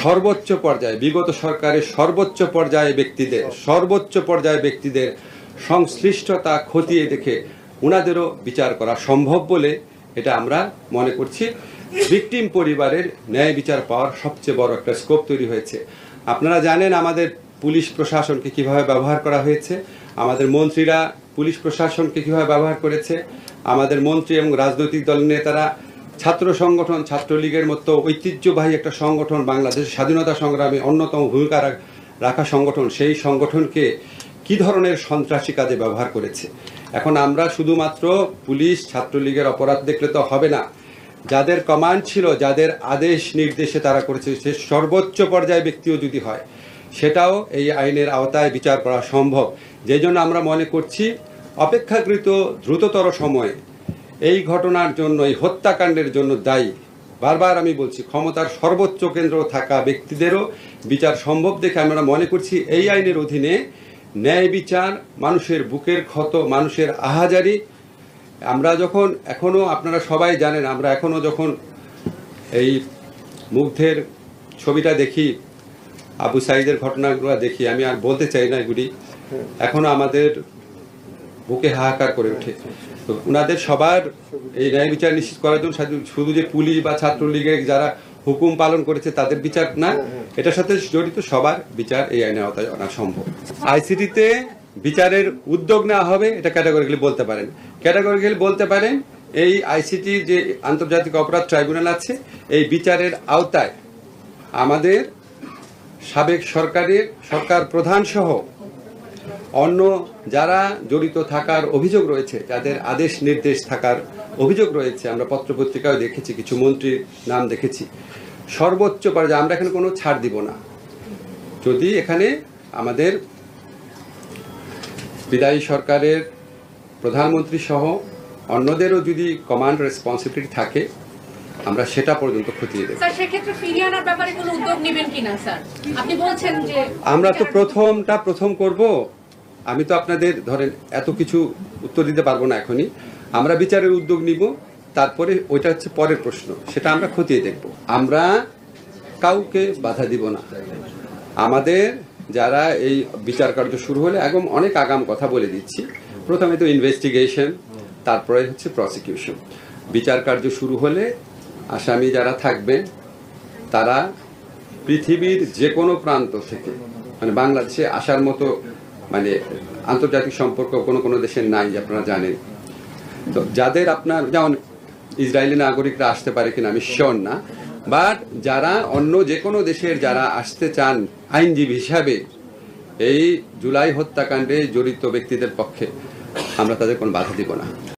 সর্বোচ্চ পর্যায়ে বিগত সরকারের সর্বোচ্চ পর্যায়ে ব্যক্তিদের সংশ্লিষ্টতা খতিয়ে দেখে উনাদেরও বিচার করা সম্ভব বলে এটা আমরা মনে করছি। ভিকটিম পরিবারের ন্যায় বিচার পাওয়ার সবচেয়ে বড় একটা স্কোপ তৈরি হয়েছে। আপনারা জানেন আমাদের পুলিশ প্রশাসনকে কিভাবে ব্যবহার করা হয়েছে, আমাদের মন্ত্রীরা পুলিশ প্রশাসনকে কিভাবে ব্যবহার করেছে, আমাদের মন্ত্রী এবং রাজনৈতিক দলের নেতারা ছাত্র সংগঠন ছাত্রলীগের মতো ঐতিহ্যবাহী একটা সংগঠন, বাংলাদেশের স্বাধীনতা সংগ্রামে অন্যতম ভূমিকা রাখা সংগঠন, সেই সংগঠনকে কি ধরনের সন্ত্রাসী কাজে ব্যবহার করেছে। এখন আমরা শুধুমাত্র পুলিশ ছাত্রলীগের অপরাধ দেখলে তো হবে না, যাদের কমান্ড ছিল, যাদের আদেশ নির্দেশে তারা করেছে, সে সর্বোচ্চ পর্যায়ে ব্যক্তিও যদি হয় সেটাও এই আইনের আওতায় বিচার করা সম্ভব। যেই জন্য আমরা মনে করছি অপেক্ষাকৃত দ্রুততর সময়ে এই ঘটনার জন্য, এই হত্যাকাণ্ডের জন্য দায়ী, বারবার আমি বলছি, ক্ষমতার সর্বোচ্চ কেন্দ্র থাকা ব্যক্তিদেরও বিচার সম্ভব দেখে আমরা মনে করছি এই আইনের অধীনে ন্যায় বিচার, মানুষের বুকের ক্ষত, মানুষের আহাজারি। আমরা যখন এখনো, আপনারা সবাই জানেন, আমরা এখনো যখন এই মুগ্ধের ছবিটা দেখি, আবু সাইদের ঘটনাগুলো দেখি, আমি আর বলতে চাই না এগুলি, এখনো আমাদের বুকে হাহাকার করে ওঠে। তো ওনাদের সবার এই ন্যায় বিচার নিশ্চিত করার জন্য শুধু যে পুলিশ বা ছাত্রলীগের যারা হুকুম পালন করেছে তাদের বিচার না, এটার সাথে জড়িত সবার বিচার এই আইনের আওতায় আনা সম্ভব। আইসিটিতে বিচারের উদ্যোগ নেওয়া হবে, এটা ক্যাটাগরিক্যালি বলতে পারেন। এই আইসিটির যে আন্তর্জাতিক অপরাধ ট্রাইব্যুনাল আছে, এই বিচারের আওতায় আমাদের সাবেক সরকার প্রধান সহ অন্য যারা জড়িত থাকার অভিযোগ রয়েছে, যাদের আদেশ নির্দেশ থাকার অভিযোগ রয়েছে, আমরা পত্রপত্রিকায় দেখেছি, কিছু মন্ত্রীর নাম দেখেছি, সর্বোচ্চ পর্যায়ে আমরা এখানে কোনো ছাড় দিব না। যদি এখানে আমাদের বিদায়ী সরকারের প্রধানমন্ত্রী সহ অন্যদেরও যদি কমান্ড রেসপন্সিবিলিটি থাকে, আমরা সেটা পর্যন্ত খতিয়ে দেব। স্যার, সেক্ষেত্রে ফিরিয়ে আনার ব্যাপারে কোনো উদ্যোগ নেবেন কিনা স্যার? আপনি বলছেন যে আমরা তো প্রথম করব। আমি তো আপনাদের ধরেন এত কিছু উত্তর দিতে পারবো না এখনই। আমরা বিচারের উদ্যোগ নিব, তারপরে ওইটা হচ্ছে পরের প্রশ্ন, সেটা আমরা খতিয়ে দেখব। আমরা কাউকে বাধা দিব না। আমাদের যারা এই বিচার কার্য শুরু হলে একদম অনেক আগাম কথা বলে দিচ্ছি, প্রথমে তো ইনভেস্টিগেশন, তারপরে হচ্ছে প্রসিকিউশন। বিচার কার্য শুরু হলে আসামি যারা থাকবেন তারা পৃথিবীর যে কোনো প্রান্ত থেকে, মানে বাংলাদেশে আসার মতো মানে আন্তর্জাতিক সম্পর্ক কোনো দেশের নাই, আপনারা জানেন। তো যাদের আপনার যেমন ইসরায়েলি নাগরিকরা আসতে পারে কিনা আমি শিওর না, বাট যারা অন্য যে কোনো দেশের যারা আসতে চান আইনজীবী হিসাবে এই জুলাই হত্যাকাণ্ডে জড়িত ব্যক্তিদের পক্ষে আমরা তাদের কোনো বাধা দিব না।